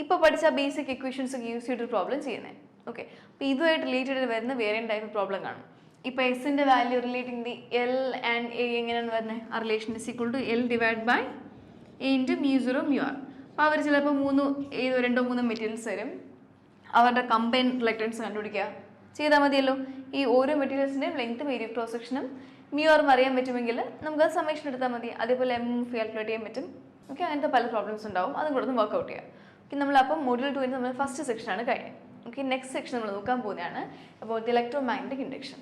ഇപ്പോൾ പഠിച്ച ബേസിക് ഇക്വേഷൻസ് ഒക്കെ യൂസ് ചെയ്തിട്ട് പ്രോബ്ലം ചെയ്യുന്നത്. ഓക്കെ അപ്പോൾ ഇതുമായിട്ട് റിലേറ്റഡ് വരുന്ന വേറെ ടൈപ്പ് പ്രോബ്ലം കാണും. ഇപ്പോൾ എസിൻ്റെ value relating the L and A എങ്ങനെയാണ് വരുന്നത്? ആ relation is equal to L divide by A into μ0 μr. അപ്പോൾ അവർ ചിലപ്പോൾ 2-3 മെറ്റീരിയൽസ് തരും, അവരുടെ കമ്പൈൻ റിലക്റ്റൻസ് കണ്ടുപിടിക്കുക ചെയ്താൽ മതിയല്ലോ. ഈ ഓരോ മെറ്റീരിയൽസിൻ്റെയും ലെങ്ത്തും ഏരിയ ക്രോസ് സെക്ഷനും μrഉം അറിയാൻ പറ്റുമെങ്കിൽ നമുക്ക് അത് സമ്മേഷൻ എടുത്താൽ മതി. അതേപോലെ MMF കാൽക്കുലേറ്റ് ചെയ്യാൻ പറ്റും. ഓക്കെ അങ്ങനത്തെ പല പ്രോബ്ലംസ് ഉണ്ടാവും, അതും കൂടെ ഒന്ന് വർക്ക്ഔട്ട് ചെയ്യാം. ഓക്കെ നമ്മളപ്പം മൊഡ്യൂൾ 2 നമ്മൾ ഫസ്റ്റ് സെക്ഷനാണ് കഴിഞ്ഞത്. ഓക്കെ നെക്സ്റ്റ് സെക്ഷൻ നമ്മൾ നോക്കാൻ പോകുന്നതാണ് അബൌട്ട് ദി ഇലക്ട്രോമാഗ്നറ്റിക് ഇൻഡക്ഷൻ.